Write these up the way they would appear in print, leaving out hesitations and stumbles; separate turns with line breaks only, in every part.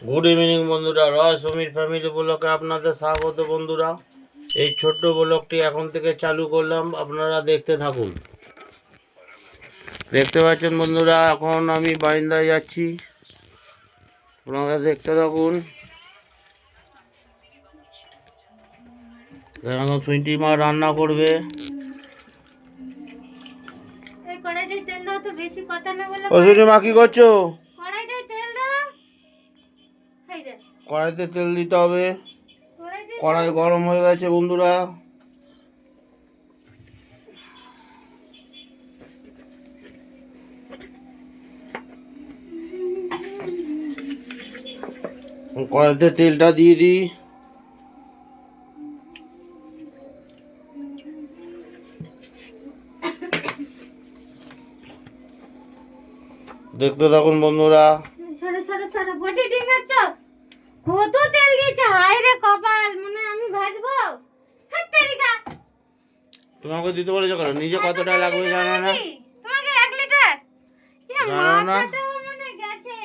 Good evening বন্ধুরা, রয় Samir family ব্লগে আপনাদের স্বাগত। বন্ধুরা, এই ছোট্ট ব্লগটি এখন থেকে চালু করলাম, আপনারা দেখতে থাকুন। দেখতে পাচ্ছেন বন্ধুরা, এখন আমি বারান্দায় যাচ্ছি, আপনারা দেখতে থাকুন। এখন সুইটি মা রান্না করবে। ও সুইটি মা কি করছো? কড়াইতে তেল দিতে হবে। কড়াই গরম হয়ে গেছে বন্ধুরা। কড়াইতে তেলটা দিয়ে দিই। দেখতে থাকুন বন্ধুরা।
কত তেল দিয়েছে, হায় রে কপাল, মনে আমি ভাজবো।
তোমাকে দিতে বলেছে কেন? নিজে কতটা লাগবে জানো না?
তোমাকে 1 লিটার
জানো না?
মানে গেছে,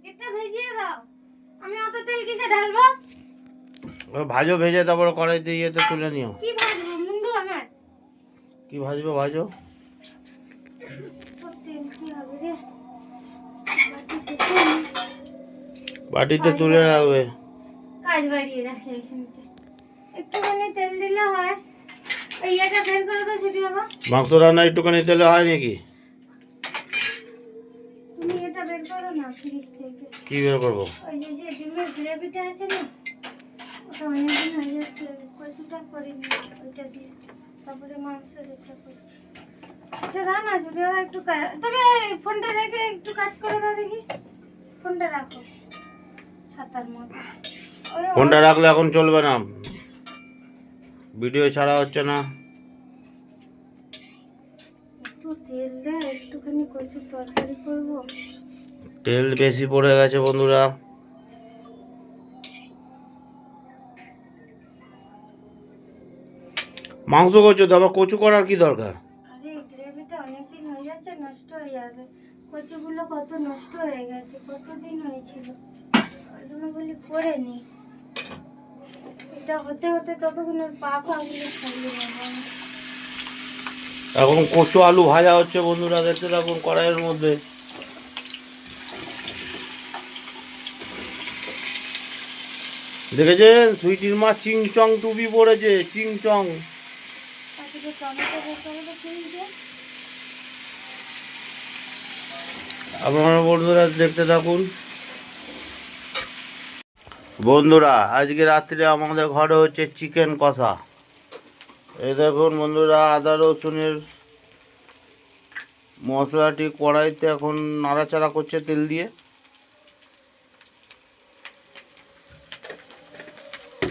এটা ভেজিয়ে দাও। আমি অত তেল কিসে ঢালবো?
ভাজো, ভেজে তারপর কড়াইতে ইয়েতে তুলে নিও।
কি ভাজবো মুন্ডু আমার?
কি ভাজবে ভাজো।
তেল কি হবে রে?
বাটিতে তুলে রাখবে।
কাজ বাড়িয়ে রাখে এখানটা। একটুখানি তেল দিলে হয়। এই এটা বের করে দাও ছোটি বাবা।
মাংস রান্না একটুখানি তেলে হয় নাকি?
তুমি এটা বের করো না ফ্রিজ থেকে।
কি বের করবো?
ওই যে ডিমের গ্রেভিটা আছে না, ওটা অনেকদিন হয়ে যাচ্ছে, কচুটা করিনি, ওইটা দিয়ে তারপরে মাংসের এটা করছি। এটা দাও না ছোটি বাবা, একটু তবে ফোনটা রেখে একটু কাজ করে দাও দেখি। ফোনটা রাখো ছাতার মধ্যে।
ফোনটা রাখলে এখন চলবে না, ভিডিও ছাড়া হচ্ছে না।
একটু তেল দে, একটুখানি কচুর তরকারি করবো।
তেল বেশি পড়ে গেছে বন্ধুরা। মাংস করছো তো আবার কচু করার কি দরকার?
আরে গ্রেভিটা অনেকদিন হয়ে যাচ্ছে, নষ্ট হয়ে যাবে। কচুগুলো কত নষ্ট হয়ে গেছে, কতদিন হয়েছিল, ওই জন্য বলি করে নি। এটা হতে হতে ততক্ষণ ওর পা ফাগুলো ছাড়িয়ে যাবে।
এখন কচু আলু ভাজা হচ্ছে বন্ধুরা, দেখতে থাকুন কড়াইয়ের মধ্যে। দেখেছেন সুইটির মা চিংচং টুপি পরেছে, চিংচং। আপনারা বন্ধুরা দেখতে থাকুন। বন্ধুরা, আজকে রাত্রে আমাদের ঘরে হচ্ছে চিকেন কষা। এই দেখুন বন্ধুরা, আদা রসুনের মশলাটি কড়াইতে এখন নাড়াচাড়া করছে তেল দিয়ে।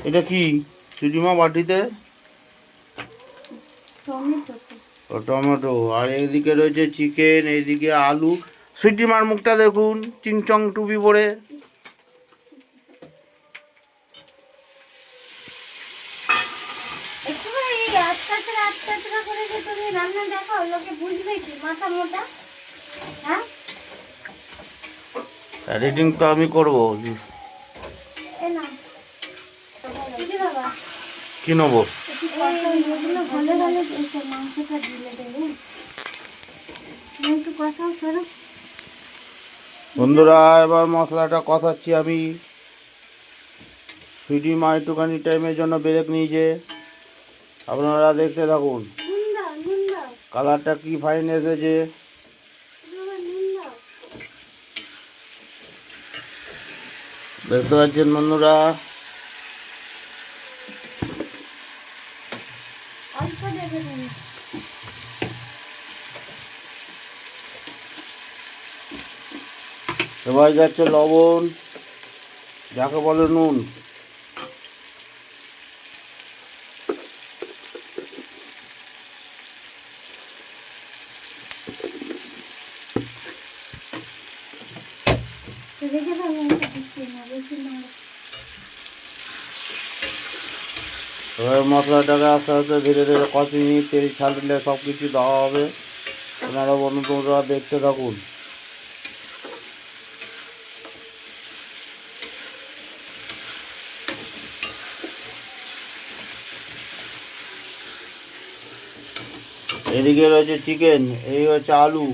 এটা কি সুজিমা বাটিতে? টমেটো। আর এইদিকে রয়েছে চিকেন, এইদিকে আলু। সুজিমার মুখটা দেখুন, চিংচং টুপি পরে। এডিটিং তো আমি করবো। কি নেবো? বন্ধুরা, এবার মশলাটা কষাচ্ছি আমি। সুইটি মা একটুখানি টাইমের জন্য ব্রেক নিয়েছে, আপনারা দেখতে থাকুন। কালারটা কি ফাইন এসেছে। দেখতে পাচ্ছেন বন্ধুরা। এবার যাচ্ছে লবণ, যাকে বলে নুন। এবার মশলাটাকে আস্তে আস্তে ধীরে ধীরে কষিয়ে নিয়ে তেল ছাড়লে সব কিছু দেওয়া হবে। আপনারা বন্ধুরা দেখতে থাকুন। এদিকে রয়েছে চিকেন, এই হচ্ছে আলু।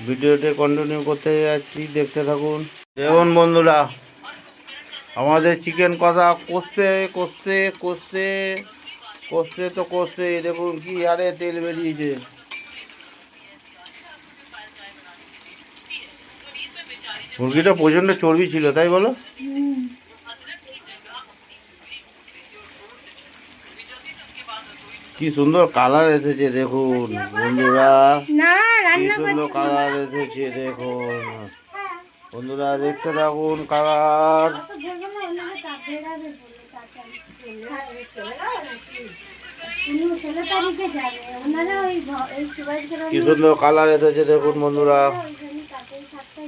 ভিডিওতে কন্টিনিউ করতে যাচ্ছি, দেখতে থাকুন। দেখুন বন্ধুরা, আমাদের চিকেন কষা কষতে কষতে কষতে কষতে তো কষতে দেখুন কি আরে তেল বেরিয়েছে। মুরগিটা প্রচণ্ড চর্বি ছিল, তাই বলো? কি সুন্দর কালার এসেছে দেখুন বন্ধুরা,
না
কি
রান্না
সুন্দর
করছি।
কালার এসেছে দেখুন বন্ধুরা, দেখতে থাকুন কালার।
অত ভেবে না, ওনাকে তাপ বেরাবে বলে তাড়াতাড়ি চলে গেল। উনি 16 তারিখে যাবে, ওনারা ওই ওই সুভাষগ্রামে
কি সুন্দর কালার এসেছে দেখুন বন্ধুরা।
ওইখানে তাড়াতাড়ি থাকতে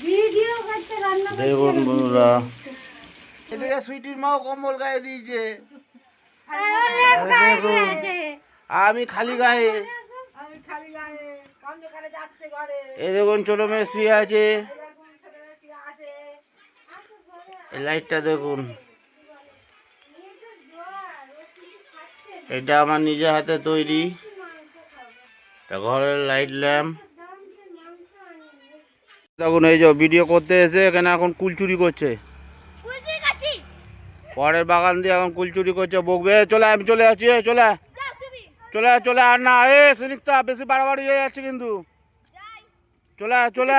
ভিডিও করতে রান্না করতে
দেখুন বন্ধুরা, এদিকে সুইটির মাও কম্বল গায়ে দিয়েছে, আমি খালি গায়ে। এই দেখুন ছোট মেয়ে শুয়ে আছে, এই লাইটটা দেখুন, এটা আমার নিজের হাতে তৈরি, এটা ঘরের লাইট ল্যাম্প। দেখুন এই যে ভিডিও করতে এসে এখানে এখন কুল চুরি করছে, পরের বাগান দিয়ে এখন কুল চুরি করছে, বকবে। চলে আমি চলে যাচ্ছি, চলে চলে চলে আর না, সুনিতা বেশি বাড়াবাড়ি হয়ে যাচ্ছে কিন্তু। চলে চলে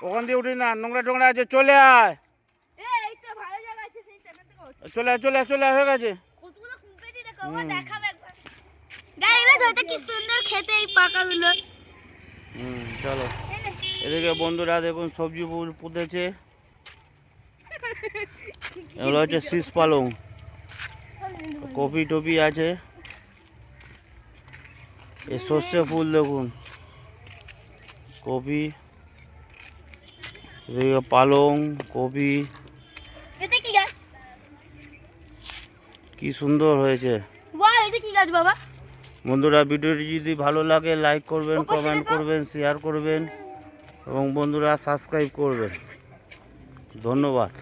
ওখান দিয়ে উঠি না, নোংরা টোংরা আছে, চলে আয়, চলে চলে চলে হয়ে গেছে। চলো এদিকে বন্ধুরা দেখুন সবজি পুঁতেছে, এগুলো হচ্ছে শীষ পালং, কপি টপি আছে, এই সর্ষে ফুল দেখুন, কপি, এদিকে পালং, কপি, কি সুন্দর হয়েছে বন্ধুরা। ভিডিওটি যদি ভালো লাগে লাইক করবেন, কমেন্ট করবেন, শেয়ার করবেন এবং বন্ধুরা সাবস্ক্রাইব করবেন। ধন্যবাদ।